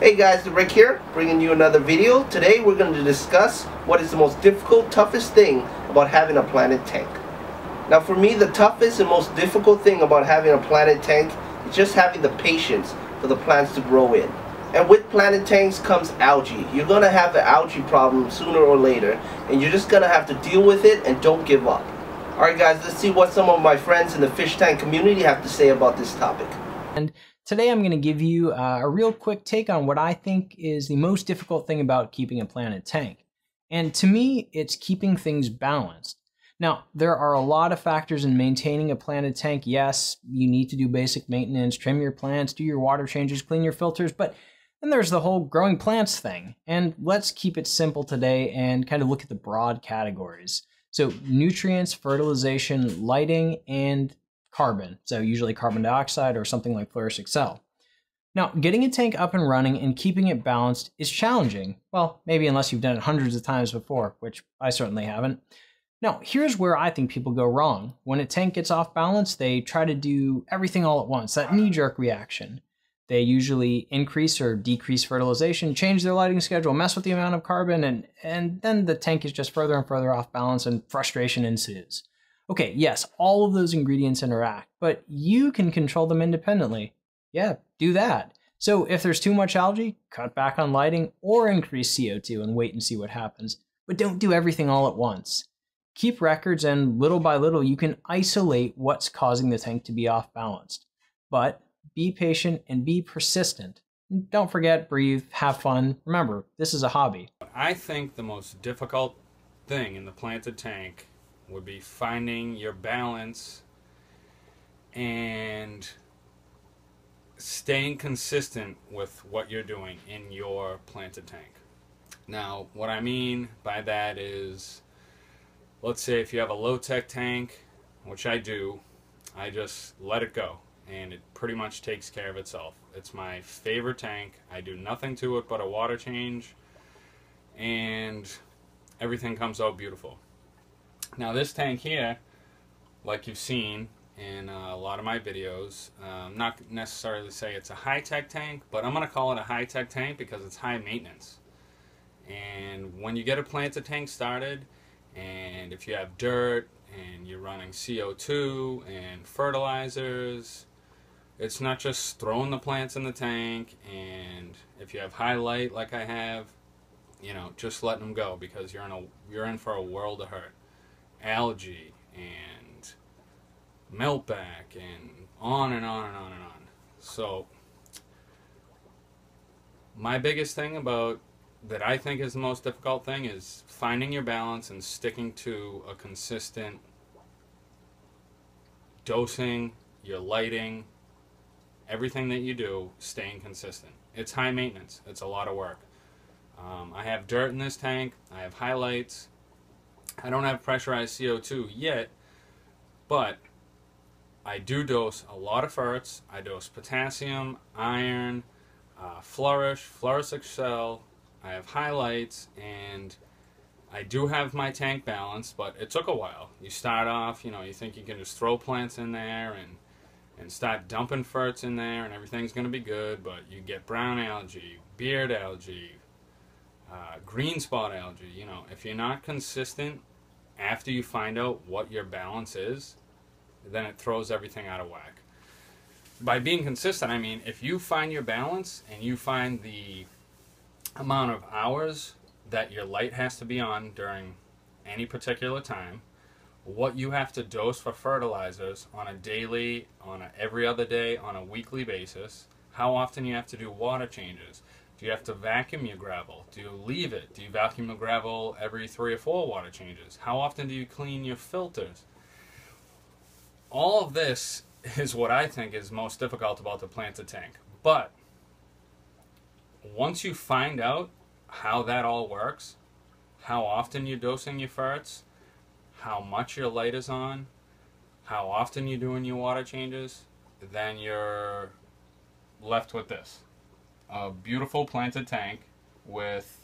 Hey guys, Rick here, bringing you another video. Today we're going to discuss what is the most difficult, toughest thing about having a planted tank. Now for me, the toughest and most difficult thing about having a planted tank is just having the patience for the plants to grow in. And with planted tanks comes algae. You're going to have an algae problem sooner or later, and you're just going to have to deal with it and don't give up. Alright guys, let's see what some of my friends in the fish tank community have to say about this topic. And today I'm going to give you a real quick take on what I think is the most difficult thing about keeping a planted tank. And to me, it's keeping things balanced. Now, there are a lot of factors in maintaining a planted tank. Yes, you need to do basic maintenance, trim your plants, do your water changes, clean your filters, but then there's the whole growing plants thing. And let's keep it simple today and kind of look at the broad categories. So nutrients, fertilization, lighting, and carbon, so usually carbon dioxide or something like Flourish Excel. Now, getting a tank up and running and keeping it balanced is challenging. Well, maybe unless you've done it hundreds of times before, which I certainly haven't. Now, here's where I think people go wrong. When a tank gets off balance, they try to do everything all at once, that knee-jerk reaction. They usually increase or decrease fertilization, change their lighting schedule, mess with the amount of carbon, and then the tank is just further and further off balance and frustration ensues. Okay, yes, all of those ingredients interact, but you can control them independently. Yeah, do that. So if there's too much algae, cut back on lighting or increase CO2 and wait and see what happens. But don't do everything all at once. Keep records, and little by little you can isolate what's causing the tank to be off balanced. But be patient and be persistent. Don't forget, breathe, have fun. Remember, this is a hobby. I think the most difficult thing in the planted tank would be finding your balance and staying consistent with what you're doing in your planted tank. Now, what I mean by that is, let's say if you have a low-tech tank, which I do, I just let it go and it pretty much takes care of itself. It's my favorite tank. I do nothing to it but a water change and everything comes out beautiful. Now this tank here, like you've seen in a lot of my videos, not necessarily say it's a high-tech tank, but I'm going to call it a high-tech tank because it's high maintenance. And when you get a planted tank started, and if you have dirt and you're running CO2 and fertilizers, it's not just throwing the plants in the tank, and if you have high light like I have, you know, just letting them go because you're in for a world of hurt. Algae and miltback and on and on and on and on. So my biggest thing about that I think is the most difficult thing is finding your balance and sticking to a consistent dosing, your lighting, everything that you do, staying consistent. It's high maintenance. It's a lot of work. I have dirt in this tank. I have highlights. I don't have pressurized CO2 yet, but I do dose a lot of ferts. I dose potassium, iron, Flourish Excel. I have highlights, and I do have my tank balanced, but it took a while. You start off, you know, you think you can just throw plants in there and start dumping ferts in there and everything's going to be good, but you get brown algae, beard algae, green spot algae. You know, if you're not consistent after you find out what your balance is, then it throws everything out of whack. By being consistent, I mean if you find your balance and you find the amount of hours that your light has to be on during any particular time, what you have to dose for fertilizers on a daily, on a every other day, on a weekly basis, how often you have to do water changes. Do you have to vacuum your gravel? Do you leave it? Do you vacuum the gravel every 3 or 4 water changes? How often do you clean your filters? All of this is what I think is most difficult about the planted tank. But once you find out how that all works, how often you're dosing your ferts, how much your light is on, how often you're doing your water changes, then you're left with this. A beautiful planted tank with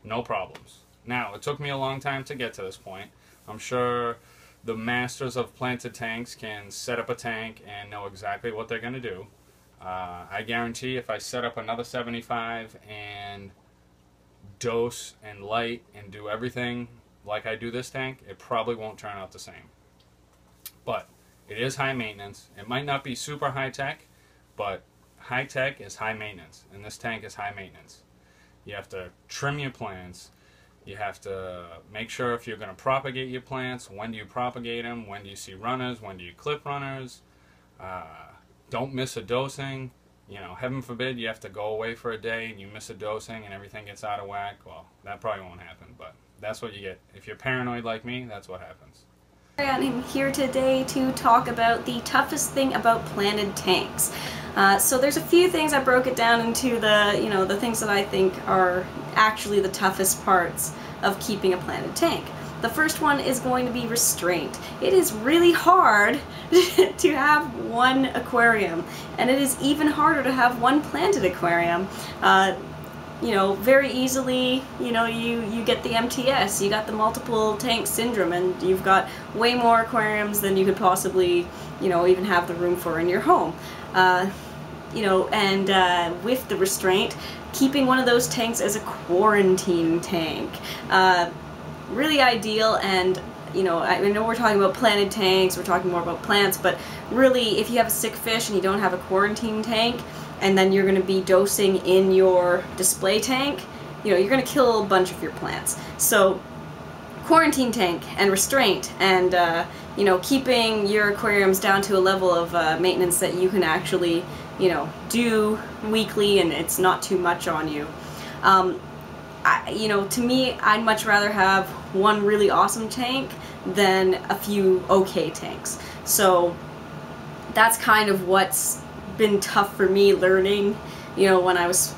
no problems. Now, it took me a long time to get to this point. I'm sure the masters of planted tanks can set up a tank and know exactly what they're going to do. I guarantee if I set up another 75 and dose and light and do everything like I do this tank, it probably won't turn out the same. But it is high maintenance. It might not be super high tech, but high tech is high maintenance, and this tank is high maintenance. You have to trim your plants. You have to make sure if you're going to propagate your plants, when do you propagate them, when do you see runners, when do you clip runners. Don't miss a dosing. You know, heaven forbid you have to go away for a day and you miss a dosing and everything gets out of whack. Well, that probably won't happen, but that's what you get. If you're paranoid like me, that's what happens. I'm here today to talk about the toughest thing about planted tanks. So there's a few things. I broke it down into the things that I think are actually the toughest parts of keeping a planted tank. The first one is going to be restraint. It is really hard to have one aquarium, and it is even harder to have one planted aquarium. Very easily, you get the MTS, you got the multiple tank syndrome, and you've got way more aquariums than you could possibly, even have the room for in your home. With the restraint, keeping one of those tanks as a quarantine tank. Really ideal, and I know we're talking about planted tanks, we're talking more about plants, but really if you have a sick fish and you don't have a quarantine tank, and then you're going to be dosing in your display tank, you're going to kill a bunch of your plants. So quarantine tank and restraint and keeping your aquariums down to a level of maintenance that you can actually do weekly and it's not too much on you. To me, I'd much rather have one really awesome tank than a few okay tanks. So that's kind of what's been tough for me learning, when I was,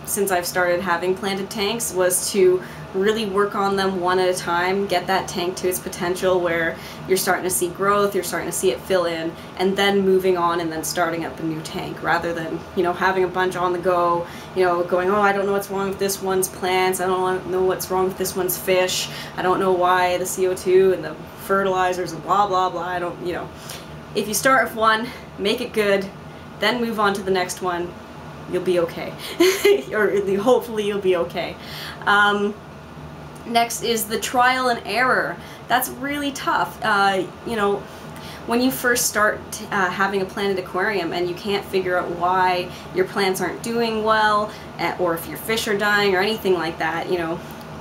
since I've started having planted tanks, was to really work on them one at a time, get that tank to its potential where you're starting to see growth, you're starting to see it fill in, and then moving on and then starting up a new tank, rather than, having a bunch on the go, going, oh, I don't know what's wrong with this one's plants, I don't know what's wrong with this one's fish, I don't know why the CO2 and the fertilizers and blah blah blah, If you start with one, make it good, then move on to the next one, you'll be okay. Or hopefully you'll be okay. Next is the trial and error. That's really tough. When you first start having a planted aquarium and you can't figure out why your plants aren't doing well, or if your fish are dying or anything like that,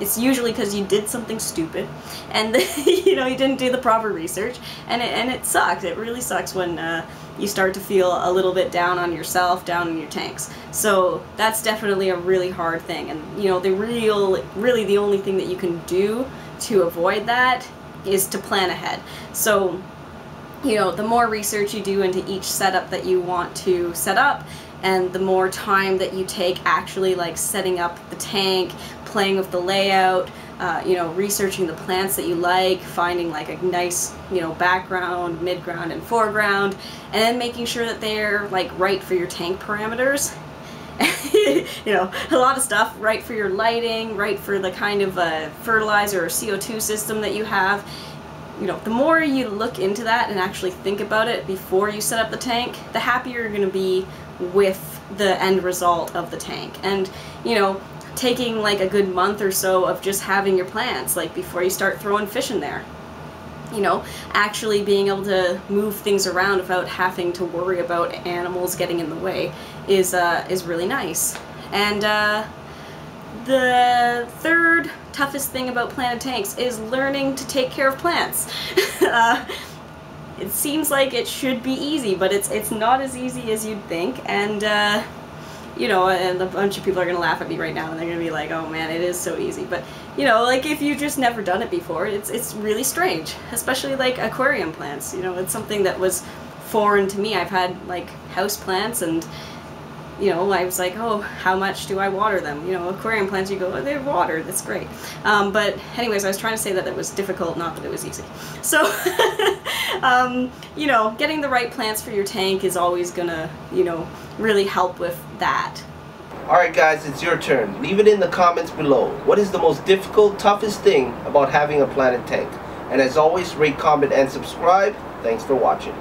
it's usually because you did something stupid and you didn't do the proper research, and it sucks. It really sucks when you start to feel a little bit down on yourself, down in your tanks. So that's definitely a really hard thing, and really the only thing that you can do to avoid that is to plan ahead. So the more research you do into each setup that you want to set up, and the more time that you take actually setting up the tank, playing with the layout, researching the plants that you like, finding a nice, background, midground, and foreground, and then making sure that they're right for your tank parameters. A lot of stuff, right for your lighting, right for the kind of fertilizer or CO2 system that you have. The more you look into that and actually think about it before you set up the tank, the happier you're going to be with the end result of the tank. And taking a good month or so of just having your plants before you start throwing fish in there, actually being able to move things around without having to worry about animals getting in the way is really nice. And the third toughest thing about planted tanks is learning to take care of plants. It seems like it should be easy, but it's not as easy as you'd think, and and a bunch of people are going to laugh at me right now, and they're going to be like, oh man, it is so easy. But, if you've just never done it before, it's really strange, especially aquarium plants. It's something that was foreign to me. I've had house plants, and I was like, oh, how much do I water them? Aquarium plants, you go, oh, they're watered, that's great. But anyways, I was trying to say that it was difficult, not that it was easy. So, getting the right plants for your tank is always gonna, really help with that. Alright guys, it's your turn. Leave it in the comments below. What is the most difficult, toughest thing about having a planted tank? And as always, rate, comment, and subscribe. Thanks for watching.